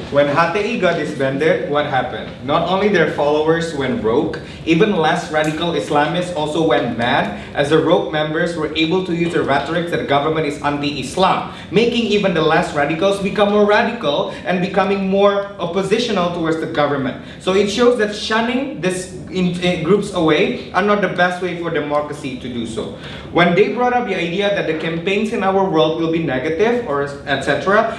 When HTI got disbanded, what happened? Not only their followers went rogue, even less radical Islamists also went mad, as the rogue members were able to use the rhetoric that the government is anti-Islam, making even the less radicals become more radical and becoming more oppositional towards the government. So it shows that shunning these groups away are not the best way for democracy to do so. When they brought up the idea that the campaigns in our world will be negative or etc.,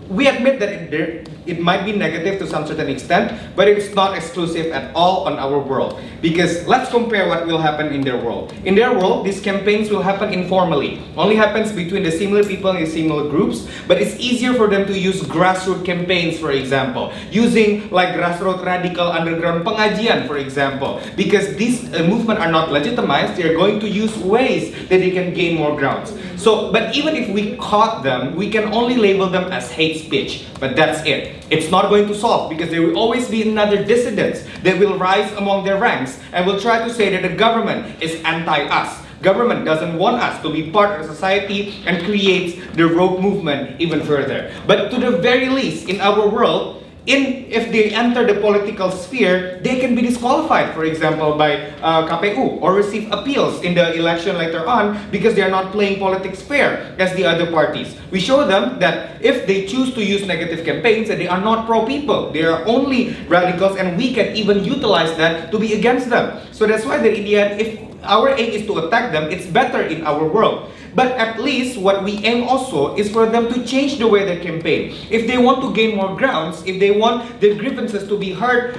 we admit that it might be negative to some certain extent, but it's not exclusive at all on our world. Because let's compare what will happen in their world. In their world, these campaigns will happen informally. Only happens between the similar people in similar groups, but it's easier for them to use grassroots campaigns, for example. Using like grassroots radical underground pengajian, for example. Because these movements are not legitimized, they're going to use ways that they can gain more grounds. So, but even if we caught them, we can only label them as hate speech. But that's it. It's not going to solve, because there will always be another dissidents that will rise among their ranks and will try to say that the government is anti-us. Government doesn't want us to be part of society and creates the rogue movement even further. But to the very least, in our world, if they enter the political sphere, they can be disqualified, for example, by KPU, or receive appeals in the election later on because they are not playing politics fair as the other parties. We show them that if they choose to use negative campaigns, that they are not pro-people, they are only radicals, and we can even utilize that to be against them. So that's why that in the end, if our aim is to attack them, it's better in our world. But at least what we aim also is for them to change the way they campaign. If they want to gain more grounds, if they want their grievances to be heard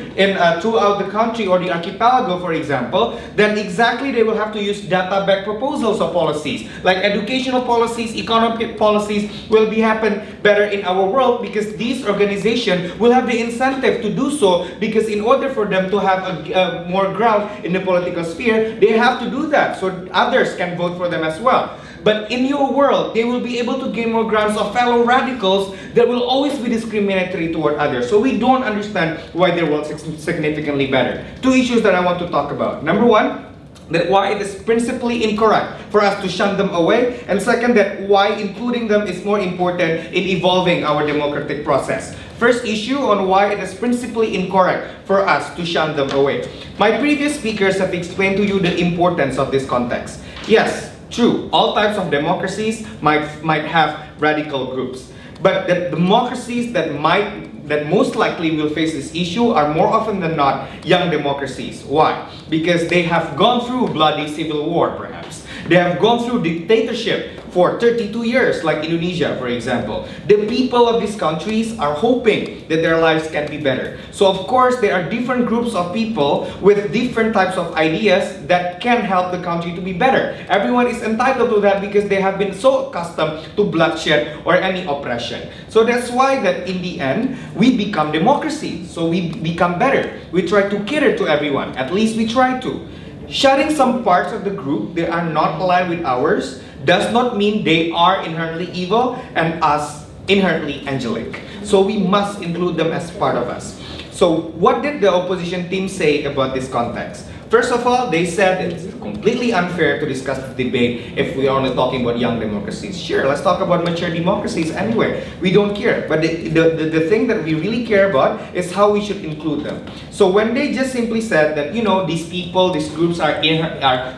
throughout the country or the archipelago, for example, then exactly they will have to use data-backed proposals of policies. Like educational policies, economic policies will happen better in our world, because these organizations will have the incentive to do so, because in order for them to have more ground in the political sphere, they have to do that so others can vote for them as well. But in your world, they will be able to gain more grounds of fellow radicals that will always be discriminatory toward others. So we don't understand why their world is significantly better. Two issues that I want to talk about. Number one, that why it is principally incorrect for us to shun them away. And second, that why including them is more important in evolving our democratic process. First issue on why it is principally incorrect for us to shun them away. My previous speakers have explained to you the importance of this context. Yes, true, all types of democracies might have radical groups. But the democracies that most likely will face this issue are more often than not young democracies. Why? Because they have gone through bloody civil war, perhaps. They have gone through dictatorship for 32 years, like Indonesia, for example. The people of these countries are hoping that their lives can be better. So of course, there are different groups of people with different types of ideas that can help the country to be better. Everyone is entitled to that because they have been so accustomed to bloodshed or any oppression. So that's why that in the end, we become democracy. So we become better. We try to cater to everyone. At least we try to. Shutting some parts of the group that are not aligned with ours does not mean they are inherently evil and us inherently angelic. So we must include them as part of us. So what did the opposition team say about this context? First of all, they said it's completely unfair to discuss the debate if we are only talking about young democracies. Sure, let's talk about mature democracies anyway. We don't care. But the thing that we really care about is how we should include them. So when they just simply said that, you know, these people, these groups are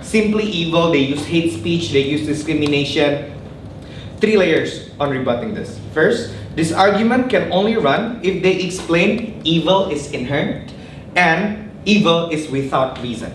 simply evil, they use hate speech, they use discrimination. Three layers on rebutting this. First, this argument can only run if they explain evil is inherent and evil is without reason.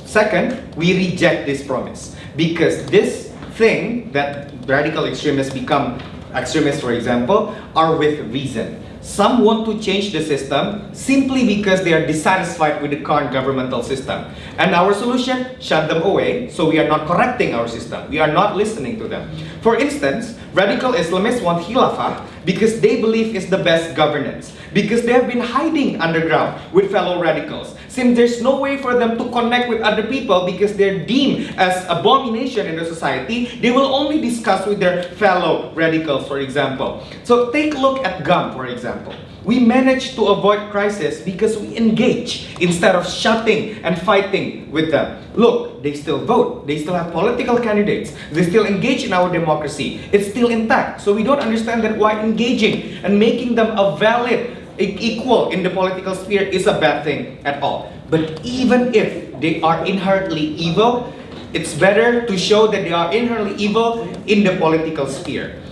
Second, we reject this promise, because this thing that radical extremists become extremists, for example, are with reason. Some want to change the system simply because they are dissatisfied with the current governmental system. And our solution, shut them away, so we are not correcting our system. We are not listening to them. For instance, radical Islamists want khilafah because they believe it's the best governance. Because they have been hiding underground with fellow radicals. Since there's no way for them to connect with other people because they're deemed as abomination in the society, they will only discuss with their fellow radicals, for example. So take a look at GUM, for example. We manage to avoid crisis because we engage instead of shutting and fighting with them. Look, they still vote. They still have political candidates. They still engage in our democracy. It's still still intact. So we don't understand that why engaging and making them a valid equal in the political sphere is a bad thing at all. But even if they are inherently evil, it's better to show that they are inherently evil in the political sphere.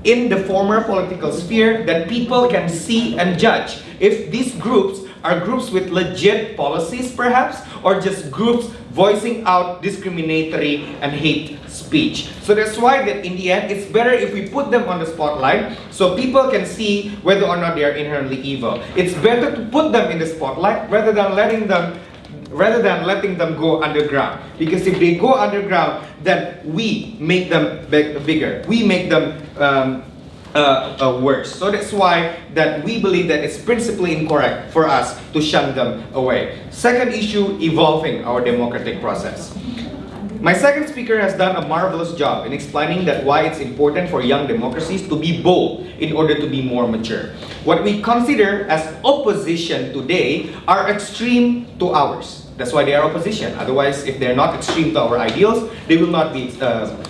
In the former political sphere, that people can see and judge if these groups are groups with legit policies perhaps, or just groups voicing out discriminatory and hate speech. So that's why that in the end, it's better if we put them on the spotlight so people can see whether or not they are inherently evil. It's better to put them in the spotlight rather than letting them go underground. Because if they go underground, then we make them bigger. We make them worse. So that's why that we believe that it's principally incorrect for us to shun them away. Second issue, evolving our democratic process. My second speaker has done a marvelous job in explaining that why it's important for young democracies to be bold in order to be more mature. What we consider as opposition today are extreme to ours. That's why they are opposition. Otherwise, if they're not extreme to our ideals, they will not be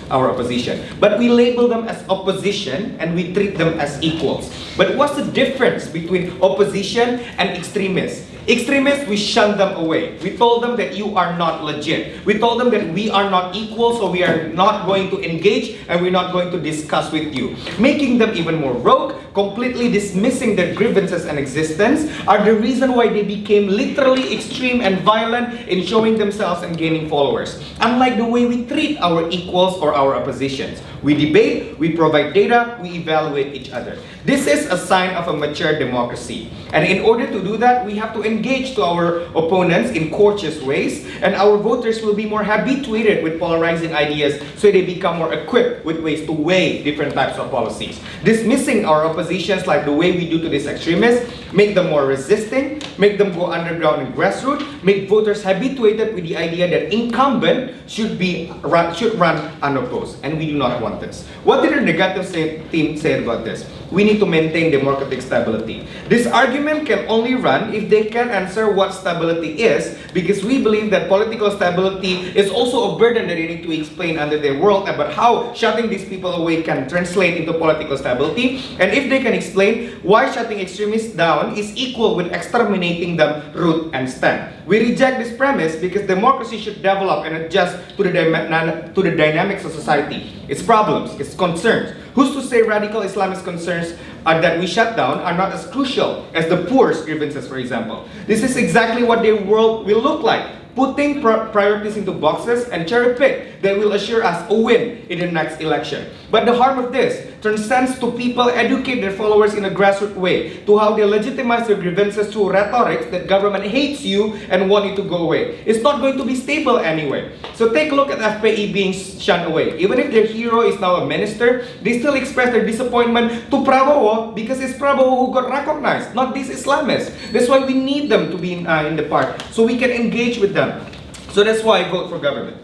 our opposition. But we label them as opposition and we treat them as equals. But what's the difference between opposition and extremists? Extremists, we shun them away. We told them that you are not legit. We told them that we are not equal, so we are not going to engage and we're not going to discuss with you. Making them even more rogue, completely dismissing their grievances and existence, are the reason why they became literally extreme and violent in showing themselves and gaining followers. Unlike the way we treat our equals or our oppositions. We debate, we provide data, we evaluate each other. This is a sign of a mature democracy. And in order to do that, we have to engage to our opponents in courteous ways, and our voters will be more habituated with polarizing ideas so they become more equipped with ways to weigh different types of policies. Dismissing our oppositions like the way we do to these extremists, make them more resisting, make them go underground and grassroots, make voters habituated with the idea that incumbent should run unopposed, and we do not want this. What did the negative team say about this? We need to maintain democratic stability. This argument can only run if they can answer what stability is, because we believe that political stability is also a burden that they need to explain under their world about how shutting these people away can translate into political stability. And if they can explain why shutting extremists down is equal with exterminating them root and stem. We reject this premise because democracy should develop and adjust to the dynamics of society, its problems, its concerns. Who's to say radical Islamist concerns that we shut down are not as crucial as the poor's grievances, for example? This is exactly what their world will look like. Putting priorities into boxes and cherry pick that will assure us a win in the next election. But the harm of this transcends to people educate their followers in a grassroots way, to how they legitimize their grievances through rhetoric that government hates you and want you to go away. It's not going to be stable anyway. So take a look at FPI being shunned away. Even if their hero is now a minister, they still express their disappointment to Prabowo because it's Prabowo who got recognized, not these Islamists. That's why we need them to be in the party, so we can engage with them. So that's why I vote for government.